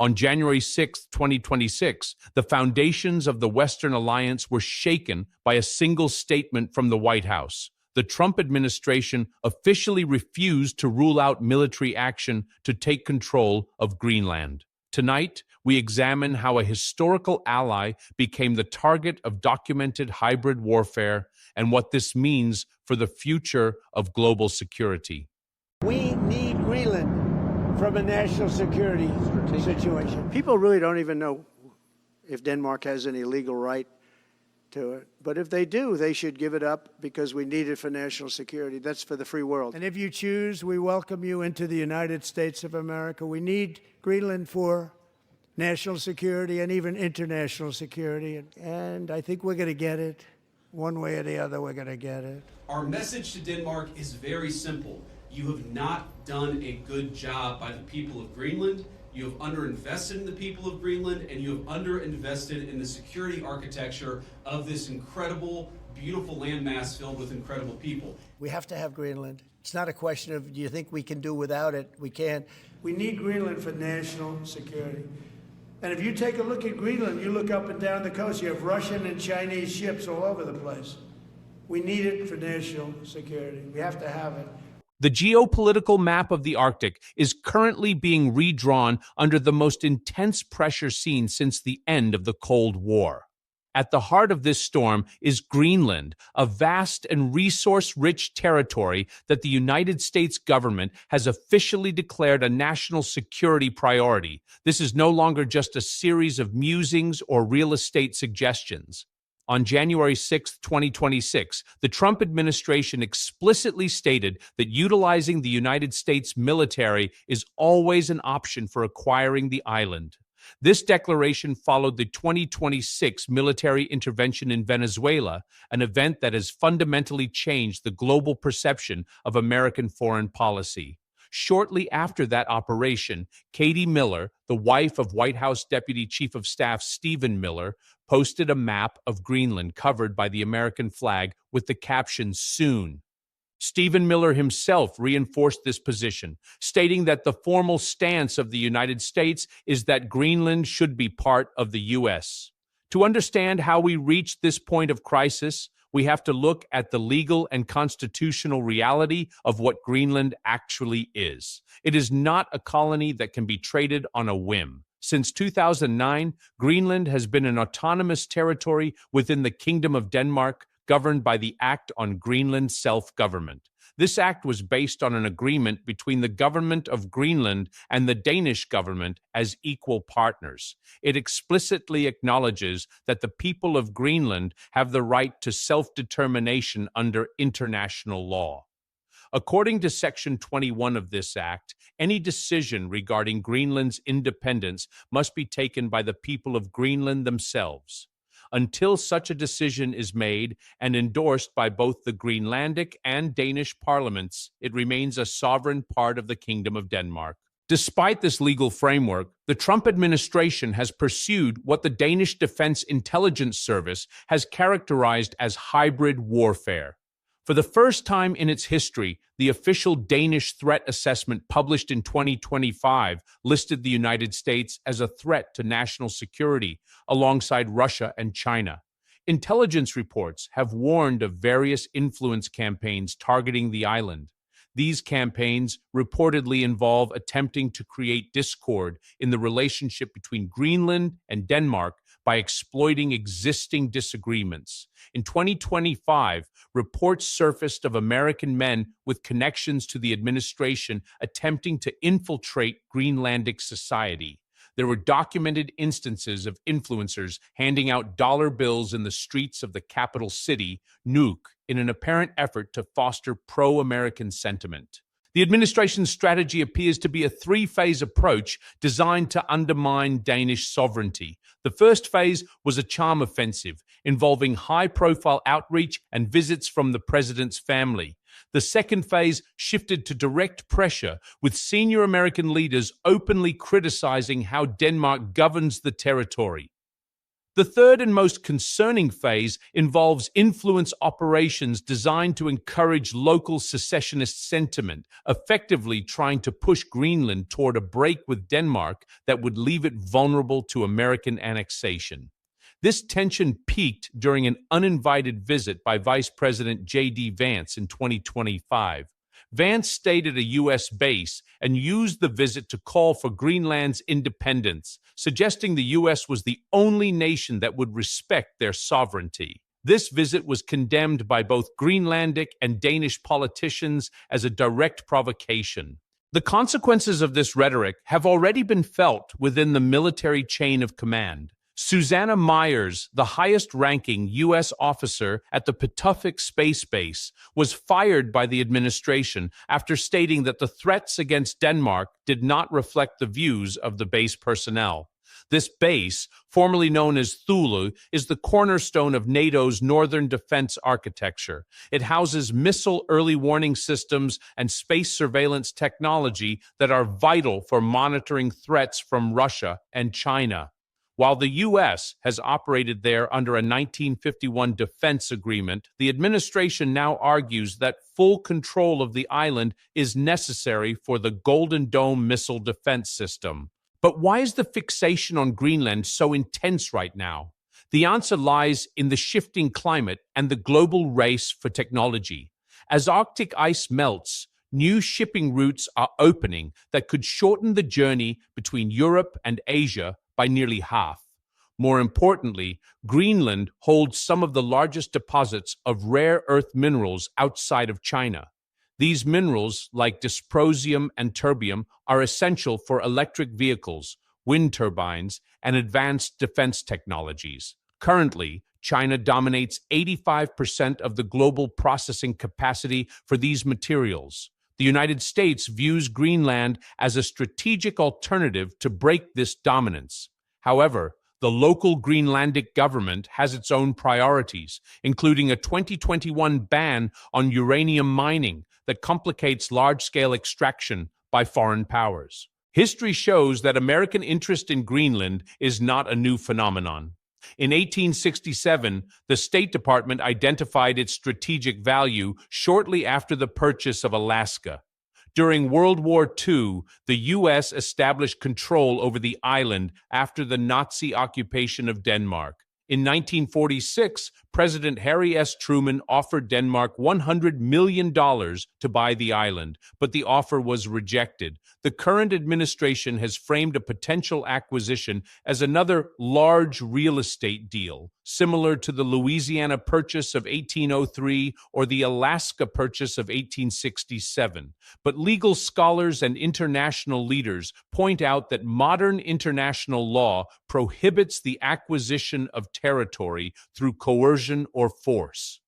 On January 6, 2026, the foundations of the Western Alliance were shaken by a single statement from the White House. The Trump administration officially refused to rule out military action to take control of Greenland. Tonight, we examine how a historical ally became the target of documented hybrid warfare and what this means for the future of global security. We need Greenland from a national security situation. People really don't even know if Denmark has any legal right to it. But if they do, they should give it up because we need it for national security. That's for the free world. And if you choose, we welcome you into the United States of America. We need Greenland for national security and even international security. And I think we're going to get it. One way or the other, we're going to get it. Our message to Denmark is very simple. You have not done a good job by the people of Greenland. You have underinvested in the people of Greenland, and you have underinvested in the security architecture of this incredible, beautiful landmass filled with incredible people. We have to have Greenland. It's not a question of, do you think we can do without it? We can't. We need Greenland for national security. And if you take a look at Greenland, you look up and down the coast, you have Russian and Chinese ships all over the place. We need it for national security. We have to have it. The geopolitical map of the Arctic is currently being redrawn under the most intense pressure seen since the end of the Cold War. At the heart of this storm is Greenland, a vast and resource-rich territory that the United States government has officially declared a national security priority. This is no longer just a series of musings or real estate suggestions. On January 6, 2026, the Trump administration explicitly stated that utilizing the United States military is always an option for acquiring the island. This declaration followed the 2026 military intervention in Venezuela, an event that has fundamentally changed the global perception of American foreign policy. Shortly after that operation, Katie Miller, the wife of White House Deputy Chief of Staff Stephen Miller, posted a map of Greenland covered by the American flag with the caption, "Soon." Stephen Miller himself reinforced this position, stating that the formal stance of the United States is that Greenland should be part of the U.S. To understand how we reached this point of crisis, we have to look at the legal and constitutional reality of what Greenland actually is. It is not a colony that can be traded on a whim. Since 2009, Greenland has been an autonomous territory within the Kingdom of Denmark, governed by the Act on Greenland Self-Government. This act was based on an agreement between the government of Greenland and the Danish government as equal partners. It explicitly acknowledges that the people of Greenland have the right to self-determination under international law. According to Section 21 of this act, any decision regarding Greenland's independence must be taken by the people of Greenland themselves. Until such a decision is made and endorsed by both the Greenlandic and Danish parliaments, it remains a sovereign part of the Kingdom of Denmark. Despite this legal framework, the Trump administration has pursued what the Danish Defense Intelligence Service has characterized as hybrid warfare. For the first time in its history, the official Danish threat assessment published in 2025 listed the United States as a threat to national security alongside Russia and China. Intelligence reports have warned of various influence campaigns targeting the island. These campaigns reportedly involve attempting to create discord in the relationship between Greenland and Denmark by exploiting existing disagreements. In 2025, reports surfaced of American men with connections to the administration attempting to infiltrate Greenlandic society. There were documented instances of influencers handing out dollar bills in the streets of the capital city, Nuuk, in an apparent effort to foster pro-American sentiment. The administration's strategy appears to be a three-phase approach designed to undermine Danish sovereignty. The first phase was a charm offensive involving high-profile outreach and visits from the president's family. The second phase shifted to direct pressure, with senior American leaders openly criticizing how Denmark governs the territory. The third and most concerning phase involves influence operations designed to encourage local secessionist sentiment, effectively trying to push Greenland toward a break with Denmark that would leave it vulnerable to American annexation. This tension peaked during an uninvited visit by Vice President J.D. Vance in 2025. Vance stayed at a U.S. base and used the visit to call for Greenland's independence, suggesting the U.S. was the only nation that would respect their sovereignty. This visit was condemned by both Greenlandic and Danish politicians as a direct provocation. The consequences of this rhetoric have already been felt within the military chain of command. Susanna Myers, the highest-ranking U.S. officer at the Pituffik Space Base, was fired by the administration after stating that the threats against Denmark did not reflect the views of the base personnel. This base, formerly known as Thule, is the cornerstone of NATO's northern defense architecture. It houses missile early warning systems and space surveillance technology that are vital for monitoring threats from Russia and China. While the U.S. has operated there under a 1951 defense agreement, the administration now argues that full control of the island is necessary for the Golden Dome missile defense system. But why is the fixation on Greenland so intense right now? The answer lies in the shifting climate and the global race for technology. As Arctic ice melts, new shipping routes are opening that could shorten the journey between Europe and Asia by nearly half. More importantly, Greenland holds some of the largest deposits of rare earth minerals outside of China. These minerals, like dysprosium and terbium, are essential for electric vehicles, wind turbines, and advanced defense technologies. Currently, China dominates 85% of the global processing capacity for these materials. The United States views Greenland as a strategic alternative to break this dominance. However, the local Greenlandic government has its own priorities, including a 2021 ban on uranium mining that complicates large-scale extraction by foreign powers. History shows that American interest in Greenland is not a new phenomenon. In 1867, the State Department identified its strategic value shortly after the purchase of Alaska. During World War II, the U.S. established control over the island after the Nazi occupation of Denmark. In 1946, President Harry S. Truman offered Denmark $100 million to buy the island, but the offer was rejected. The current administration has framed a potential acquisition as another large real estate deal, similar to the Louisiana Purchase of 1803 or the Alaska Purchase of 1867. But legal scholars and international leaders point out that modern international law prohibits the acquisition of territory through coercion or force.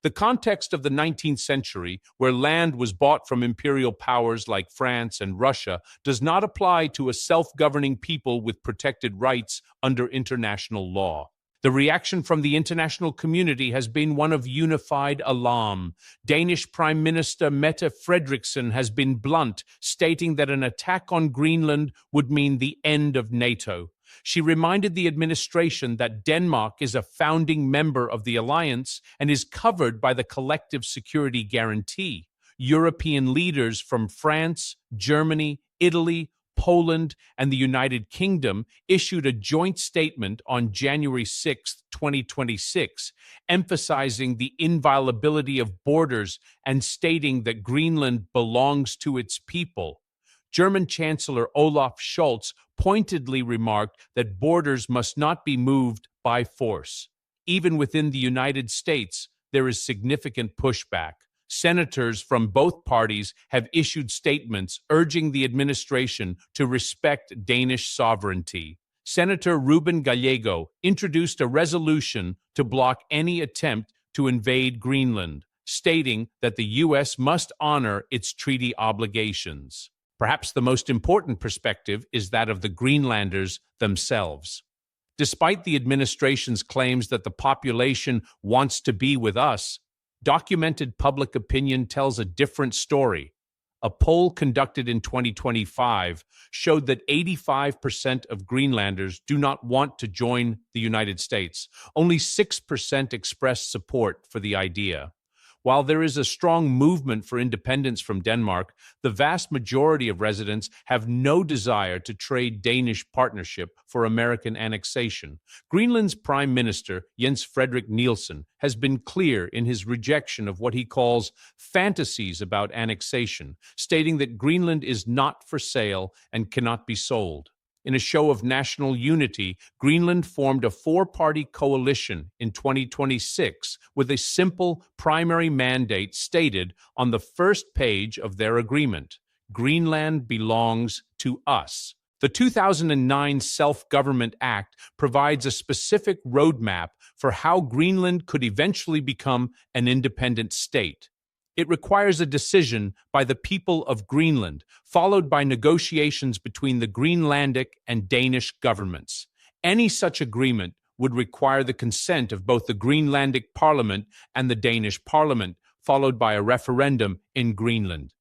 The context of the 19th century, where land was bought from imperial powers like France and Russia, does not apply to a self-governing people with protected rights under international law. The reaction from the international community has been one of unified alarm. Danish Prime Minister Mette Frederiksen has been blunt, stating that an attack on Greenland would mean the end of NATO. She reminded the administration that Denmark is a founding member of the alliance and is covered by the collective security guarantee. European leaders from France, Germany, Italy, Poland, and the United Kingdom issued a joint statement on January 6, 2026, emphasizing the inviolability of borders and stating that Greenland belongs to its people. German Chancellor Olaf Scholz pointedly remarked that borders must not be moved by force. Even within the United States, there is significant pushback. Senators from both parties have issued statements urging the administration to respect Danish sovereignty. Senator Ruben Gallego introduced a resolution to block any attempt to invade Greenland, stating that the U.S. must honor its treaty obligations. Perhaps the most important perspective is that of the Greenlanders themselves. Despite the administration's claims that the population wants to be with us, documented public opinion tells a different story. A poll conducted in 2025 showed that 85% of Greenlanders do not want to join the United States. Only 6% expressed support for the idea. While there is a strong movement for independence from Denmark, the vast majority of residents have no desire to trade Danish partnership for American annexation. Greenland's Prime Minister, Jens Frederik Nielsen, has been clear in his rejection of what he calls fantasies about annexation, stating that Greenland is not for sale and cannot be sold. In a show of national unity, Greenland formed a four-party coalition in 2026 with a simple primary mandate stated on the first page of their agreement: Greenland belongs to us. The 2009 Self-Government Act provides a specific roadmap for how Greenland could eventually become an independent state. It requires a decision by the people of Greenland, followed by negotiations between the Greenlandic and Danish governments. Any such agreement would require the consent of both the Greenlandic Parliament and the Danish Parliament, followed by a referendum in Greenland.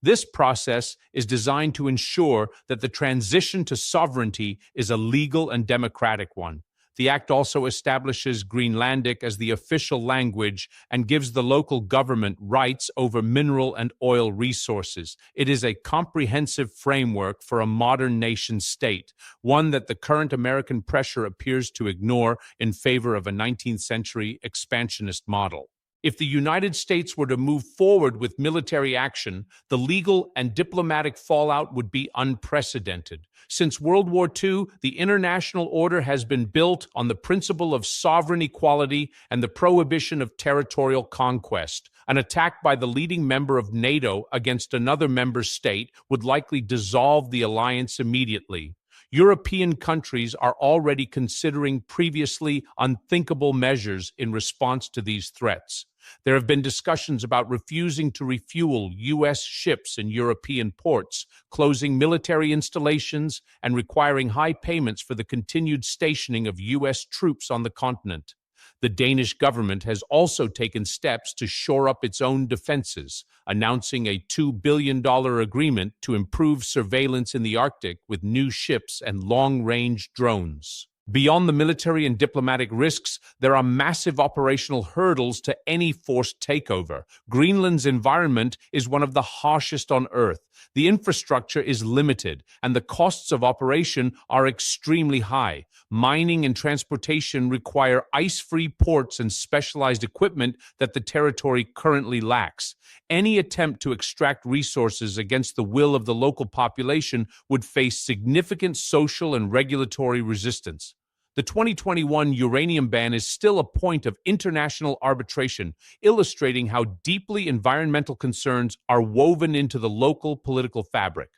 This process is designed to ensure that the transition to sovereignty is a legal and democratic one. The act also establishes Greenlandic as the official language and gives the local government rights over mineral and oil resources. It is a comprehensive framework for a modern nation-state, one that the current American pressure appears to ignore in favor of a 19th-century expansionist model. If the United States were to move forward with military action, the legal and diplomatic fallout would be unprecedented. Since World War II, the international order has been built on the principle of sovereign equality and the prohibition of territorial conquest. An attack by the leading member of NATO against another member state would likely dissolve the alliance immediately. European countries are already considering previously unthinkable measures in response to these threats. There have been discussions about refusing to refuel U.S. ships in European ports, closing military installations, and requiring high payments for the continued stationing of U.S. troops on the continent. The Danish government has also taken steps to shore up its own defenses, announcing a $2 billion agreement to improve surveillance in the Arctic with new ships and long-range drones. Beyond the military and diplomatic risks, there are massive operational hurdles to any forced takeover. Greenland's environment is one of the harshest on Earth. The infrastructure is limited, and the costs of operation are extremely high. Mining and transportation require ice-free ports and specialized equipment that the territory currently lacks. Any attempt to extract resources against the will of the local population would face significant social and regulatory resistance. The 2021 uranium ban is still a point of international arbitration, illustrating how deeply environmental concerns are woven into the local political fabric.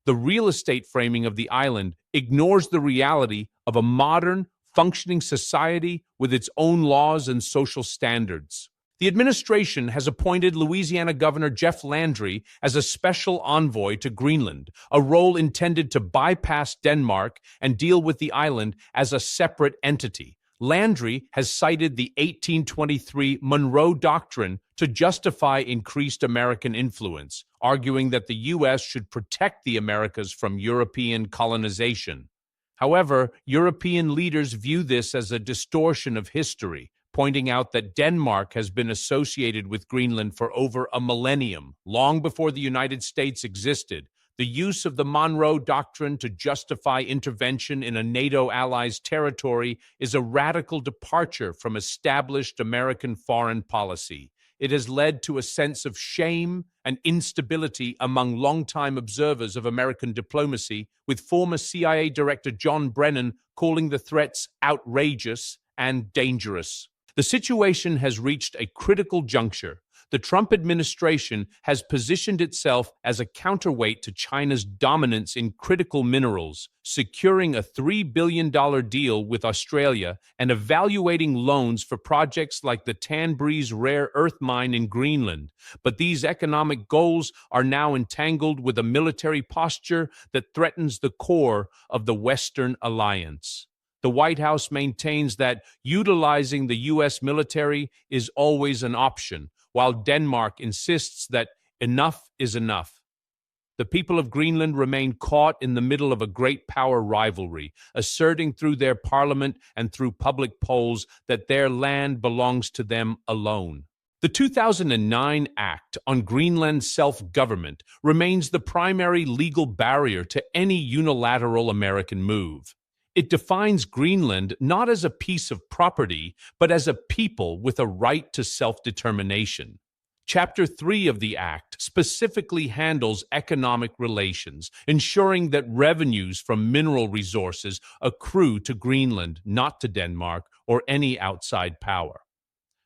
The real estate framing of the island ignores the reality of a modern, functioning society with its own laws and social standards. The administration has appointed Louisiana Governor Jeff Landry as a special envoy to Greenland, a role intended to bypass Denmark and deal with the island as a separate entity. Landry has cited the 1823 Monroe Doctrine to justify increased American influence, arguing that the U.S. should protect the Americas from European colonization. However, European leaders view this as a distortion of history, pointing out that Denmark has been associated with Greenland for over a millennium, long before the United States existed. The use of the Monroe Doctrine to justify intervention in a NATO ally's territory is a radical departure from established American foreign policy. It has led to a sense of shame and instability among longtime observers of American diplomacy, with former CIA Director John Brennan calling the threats outrageous and dangerous. The situation has reached a critical juncture. The Trump administration has positioned itself as a counterweight to China's dominance in critical minerals, securing a $3 billion deal with Australia and evaluating loans for projects like the Tanbreeze rare earth mine in Greenland. But these economic goals are now entangled with a military posture that threatens the core of the Western alliance. The White House maintains that utilizing the U.S. military is always an option, while Denmark insists that enough is enough. The people of Greenland remain caught in the middle of a great power rivalry, asserting through their parliament and through public polls that their land belongs to them alone. The 2009 Act on Greenland Self-Government remains the primary legal barrier to any unilateral American move. It defines Greenland not as a piece of property, but as a people with a right to self-determination. Chapter 3 of the Act specifically handles economic relations, ensuring that revenues from mineral resources accrue to Greenland, not to Denmark or any outside power.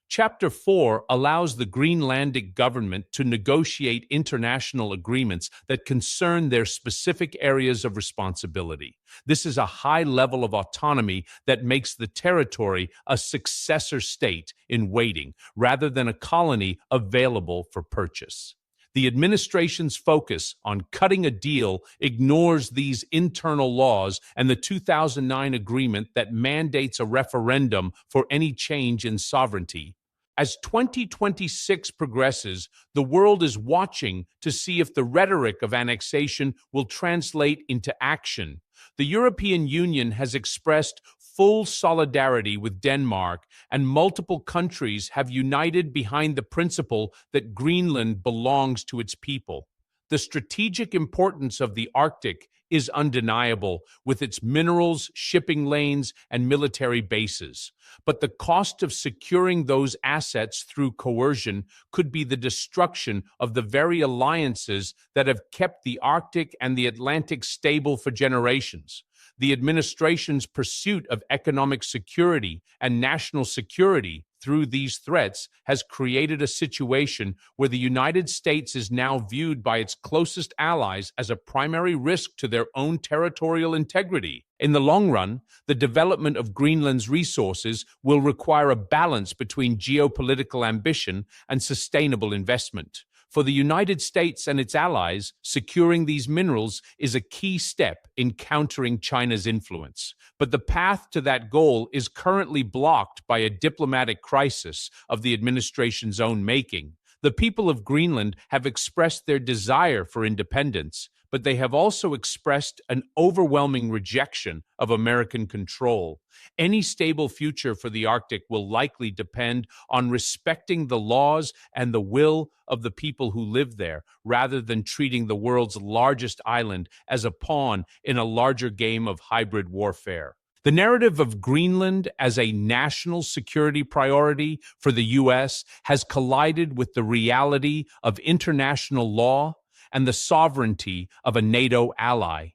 Chapter 4 allows the Greenlandic government to negotiate international agreements that concern their specific areas of responsibility. This is a high level of autonomy that makes the territory a successor state in waiting, rather than a colony available for purchase. The administration's focus on cutting a deal ignores these internal laws and the 2009 agreement that mandates a referendum for any change in sovereignty. As 2026 progresses, the world is watching to see if the rhetoric of annexation will translate into action. The European Union has expressed full solidarity with Denmark, and multiple countries have united behind the principle that Greenland belongs to its people. The strategic importance of the Arctic is undeniable, with its minerals, shipping lanes, and military bases. But the cost of securing those assets through coercion could be the destruction of the very alliances that have kept the Arctic and the Atlantic stable for generations. The administration's pursuit of economic security and national security through these threats has created a situation where the United States is now viewed by its closest allies as a primary risk to their own territorial integrity. In the long run, the development of Greenland's resources will require a balance between geopolitical ambition and sustainable investment. For the United States and its allies, securing these minerals is a key step in countering China's influence. But the path to that goal is currently blocked by a diplomatic crisis of the administration's own making. The people of Greenland have expressed their desire for independence, but they have also expressed an overwhelming rejection of American control. Any stable future for the Arctic will likely depend on respecting the laws and the will of the people who live there, rather than treating the world's largest island as a pawn in a larger game of hybrid warfare. The narrative of Greenland as a national security priority for the U.S. has collided with the reality of international law and the sovereignty of a NATO ally.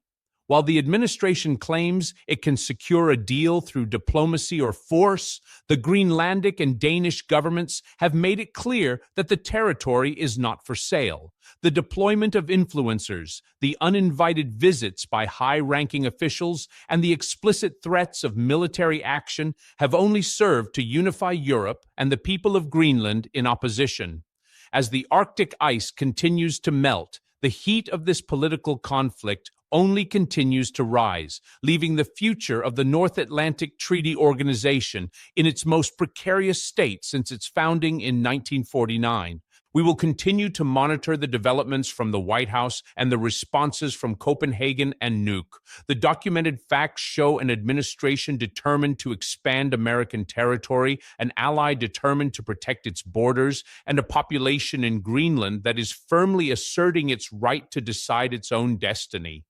While the administration claims it can secure a deal through diplomacy or force, the Greenlandic and Danish governments have made it clear that the territory is not for sale. The deployment of influencers, the uninvited visits by high-ranking officials, and the explicit threats of military action have only served to unify Europe and the people of Greenland in opposition. As the Arctic ice continues to melt, the heat of this political conflict only continues to rise, leaving the future of the North Atlantic Treaty Organization in its most precarious state since its founding in 1949. We will continue to monitor the developments from the White House and the responses from Copenhagen and Nuuk. The documented facts show an administration determined to expand American territory, an ally determined to protect its borders, and a population in Greenland that is firmly asserting its right to decide its own destiny.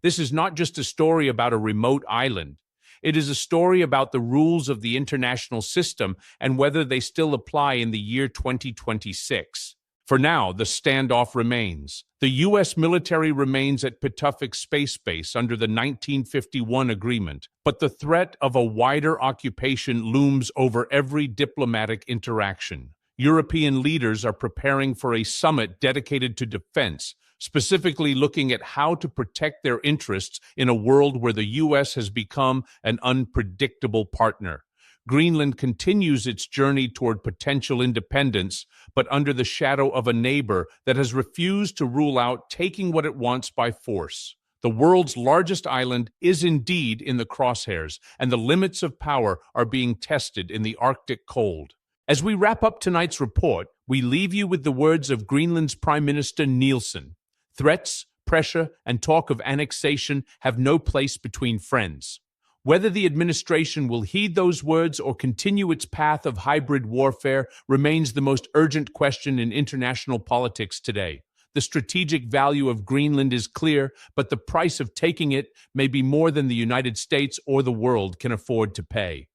This is not just a story about a remote island. It is a story about the rules of the international system and whether they still apply in the year 2026. For now, the standoff remains. The U.S. military remains at Pituffik Space Base under the 1951 agreement, but the threat of a wider occupation looms over every diplomatic interaction. European leaders are preparing for a summit dedicated to defense, specifically looking at how to protect their interests in a world where the U.S. has become an unpredictable partner. Greenland continues its journey toward potential independence, but under the shadow of a neighbor that has refused to rule out taking what it wants by force. The world's largest island is indeed in the crosshairs, and the limits of power are being tested in the Arctic cold. As we wrap up tonight's report, we leave you with the words of Greenland's Prime Minister Nielsen. Threats, pressure, and talk of annexation have no place between friends. Whether the administration will heed those words or continue its path of hybrid warfare remains the most urgent question in international politics today. The strategic value of Greenland is clear, but the price of taking it may be more than the United States or the world can afford to pay.